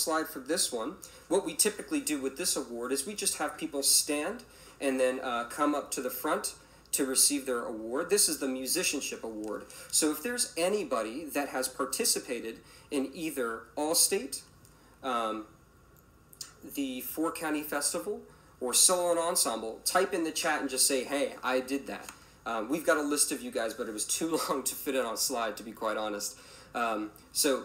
slide for this one. What we typically do with this award is we just have people stand and then come up to the front to receive their award. This is the Musicianship Award. So if there's anybody that has participated in either All-State, the Four-County Festival, or Solo and Ensemble, type in the chat and just say, hey, I did that. We've got a list of you guys, but it was too long to fit in on a slide, to be quite honest. So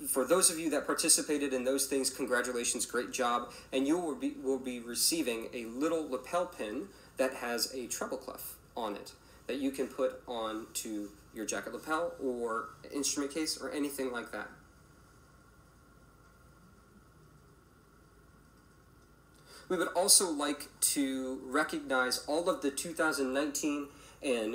for those of you that participated in those things, congratulations, great job. And you will be receiving a little lapel pin that has a treble clef on it that you can put on to your jacket lapel or instrument case or anything like that. We would also like to recognize all of the 2019 and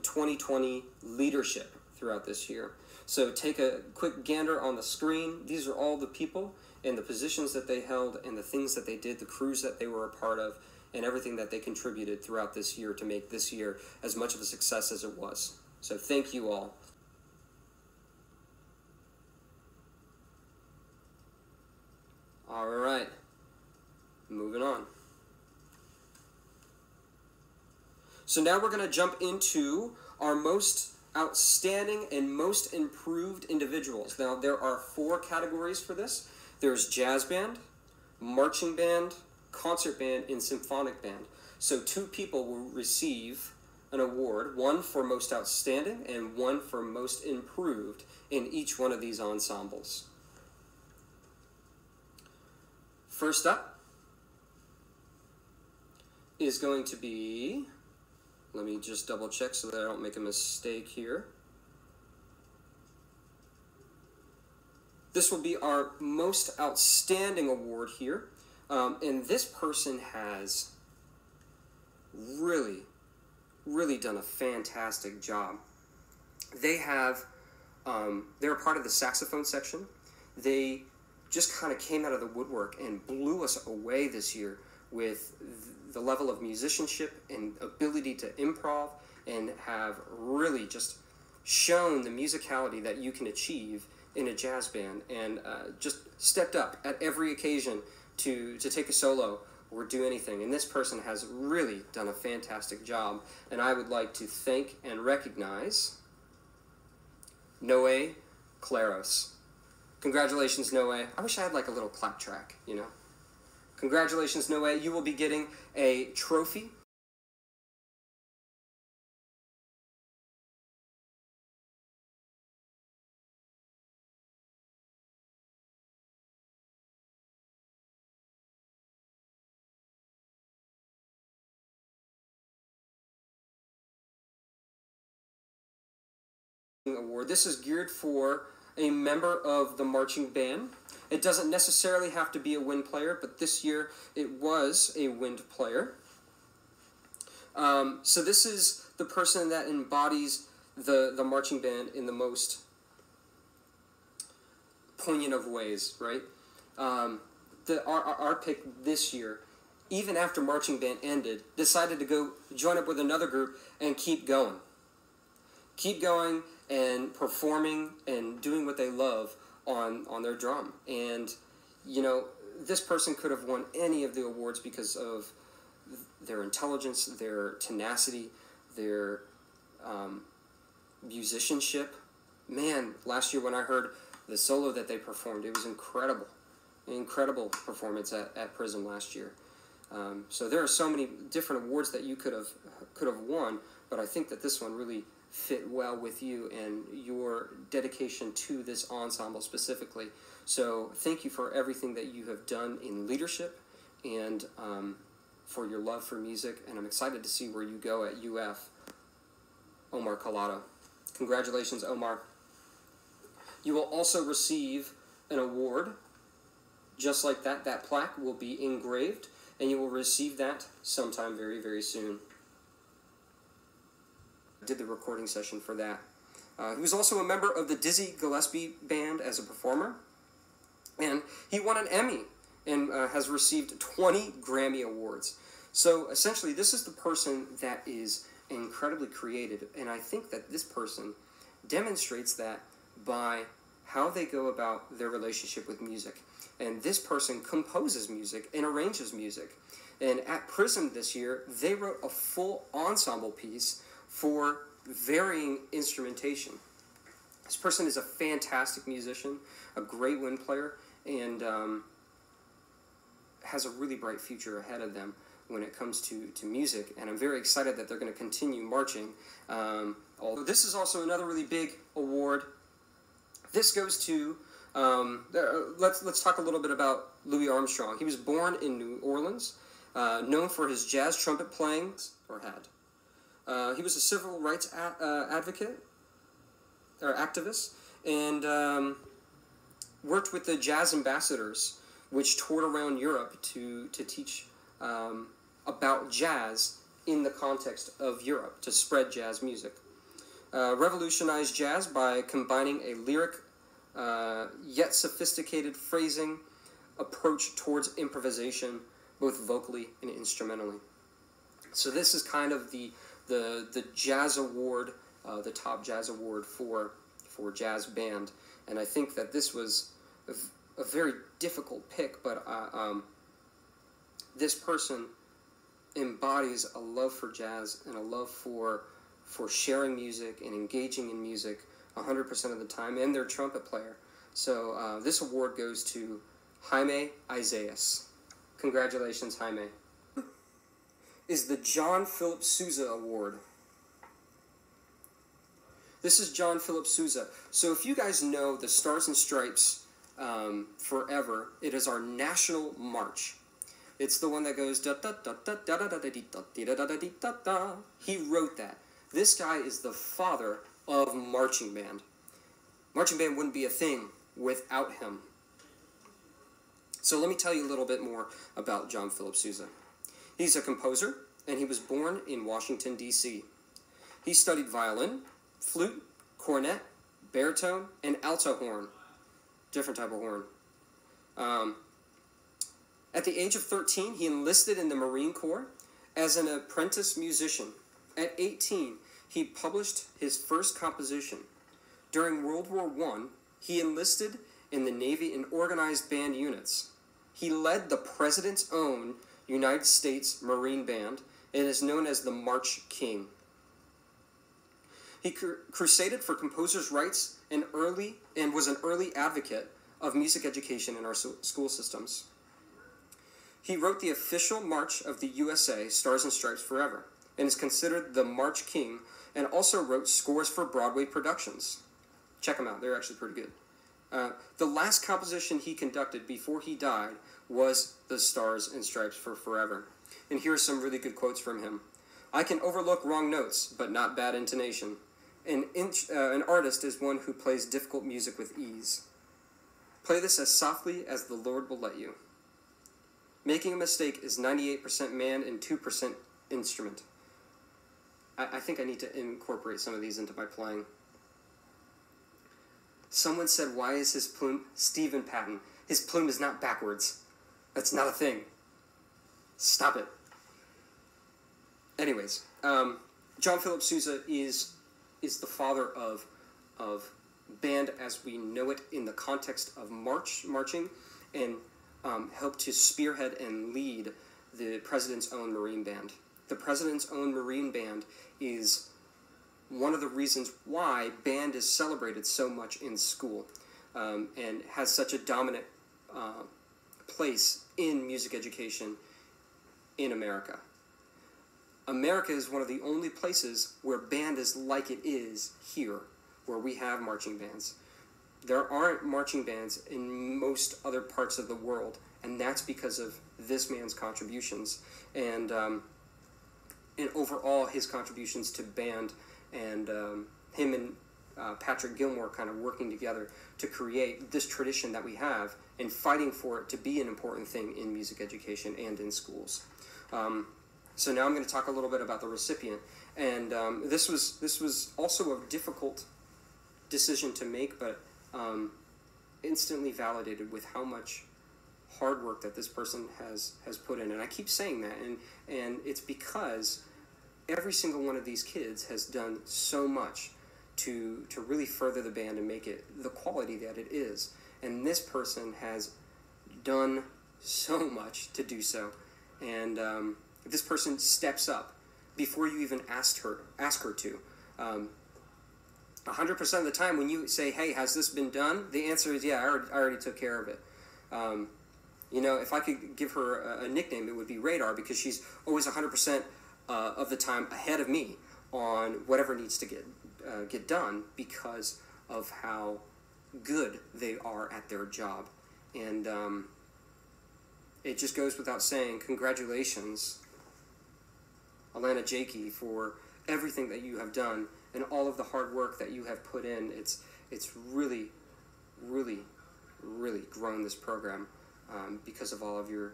2020 leadership throughout this year. So take a quick gander on the screen. These are all the people and the positions that they held and the things that they did, the crews that they were a part of, and everything that they contributed throughout this year to make this year as much of a success as it was. So thank you all. All right, moving on. So now we're going to jump into our most outstanding and most improved individuals. Now there are 4 categories for this. There's jazz band, marching band, concert band, and symphonic band. So 2 people will receive an award, one for most outstanding and one for most improved in each one of these ensembles. First up is going to be, let me just double check so that I don't make a mistake here. This will be our most outstanding award here. And this person has really done a fantastic job. They have, they're a part of the saxophone section. They just kind of came out of the woodwork and blew us away this year with the level of musicianship and ability to improv, and have really just shown the musicality that you can achieve in a jazz band, and just stepped up at every occasion to take a solo or do anything. And this person has really done a fantastic job, and I would like to thank and recognize Noé Claros. Congratulations, Noé. I wish I had like a little clap track, you know. Congratulations, Noé. You will be getting a trophy. Award. This is geared for a member of the marching band. It doesn't necessarily have to be a wind player, but this year it was a wind player. So this is the person that embodies the marching band in the most poignant of ways, right? Our pick this year, even after marching band ended, decided to go join up with another group and keep going. Keep going and performing and doing what they love on their drum. And, you know, this person could have won any of the awards because of their intelligence, their tenacity, their musicianship. Man, last year when I heard the solo that they performed, it was incredible. An incredible performance at Prism last year. So there are so many different awards that you could have won, but I think that this one really fit well with you and your dedication to this ensemble specifically. So thank you for everything that you have done in leadership and for your love for music, and I'm excited to see where you go at UF, Omar Collado. Congratulations, Omar. You will also receive an award just like that. That plaque will be engraved, and you will receive that sometime very, very soon. Did the recording session for that. He was also a member of the Dizzy Gillespie Band as a performer, and he won an Emmy and has received 20 Grammy Awards. So essentially, this is the person that is incredibly creative, and I think that this person demonstrates that by how they go about their relationship with music. And this person composes music and arranges music. And at Prism this year, they wrote a full ensemble piece for varying instrumentation. This person is a fantastic musician, a great wind player, and has a really bright future ahead of them when it comes to music. And I'm very excited that they're going to continue marching. Although this is also another really big award. This goes to, let's talk a little bit about Louis Armstrong. He was born in New Orleans, known for his jazz trumpet playing, or had. He was a civil rights advocate, or activist, and worked with the Jazz Ambassadors, which toured around Europe to teach about jazz in the context of Europe, to spread jazz music. Revolutionized jazz by combining a lyric yet sophisticated phrasing approach towards improvisation, both vocally and instrumentally. So this is kind of the jazz award, the top jazz award for jazz band, and I think that this was a very difficult pick, but this person embodies a love for jazz and a love for sharing music and engaging in music 100% of the time, and their trumpet player. So this award goes to Jaime Isaias. Congratulations, Jaime. Is the John Philip Sousa Award. This is John Philip Sousa. So if you guys know the Stars and Stripes Forever, it is our national march. It's the one that goes da da da da da da da da da da da da. He wrote that. This guy is the father of marching band. Marching band wouldn't be a thing without him. So let me tell you a little bit more about John Philip Sousa. He's a composer, and he was born in Washington, D.C. He studied violin, flute, cornet, baritone, and alto horn. Different type of horn. At the age of 13, he enlisted in the Marine Corps as an apprentice musician. At 18, he published his first composition. During World War I, he enlisted in the Navy in organized band units. He led the President's own United States Marine Band and is known as the March King. He crusaded for composers' rights and was an early advocate of music education in our school systems. He wrote the official march of the USA, Stars and Stripes Forever, and is considered the March King, and also wrote scores for Broadway productions. Check them out, they're actually pretty good. The last composition he conducted before he died was the Stars and Stripes for Forever. And here are some really good quotes from him. I can overlook wrong notes, but not bad intonation. An artist is one who plays difficult music with ease. Play this as softly as the Lord will let you. Making a mistake is 98% man and 2% instrument. I think I need to incorporate some of these into my playing. Someone said, why is his plume Stephen Patton? His plume is not backwards. That's not a thing. Stop it. Anyways, John Philip Sousa is the father of band as we know it in the context of marching, and helped to spearhead and lead the President's own Marine Band. The President's own Marine Band is one of the reasons why band is celebrated so much in school, and has such a dominant place in music education in America. America is one of the only places where band is like it is here, where we have marching bands. There aren't marching bands in most other parts of the world, and that's because of this man's contributions, and overall his contributions to band, and him and Patrick Gilmore kind of working together to create this tradition that we have, and fighting for it to be an important thing in music education and in schools. So now I'm going to talk a little bit about the recipient, and this was also a difficult decision to make, but instantly validated with how much hard work that this person has put in. And I keep saying that, and it's because every single one of these kids has done so much to really further the band and make it the quality that it is. And this person has done so much to do so. And this person steps up before you even ask her to. 100% of the time when you say, hey, has this been done? The answer is, yeah, I already took care of it. If I could give her a nickname, it would be Radar, because she's always 100% of the time ahead of me on whatever needs to get done, because of how good they are at their job. And it just goes without saying, congratulations, Alana Jakey, for everything that you have done and all of the hard work that you have put in. It's really, really, really grown this program because of all of your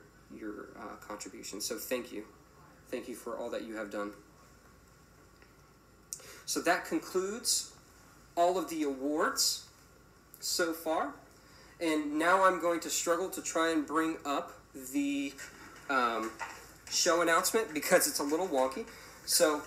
contributions. So thank you. Thank you for all that you have done. So that concludes all of the awards so far. And now I'm going to struggle to try and bring up the show announcement because it's a little wonky. So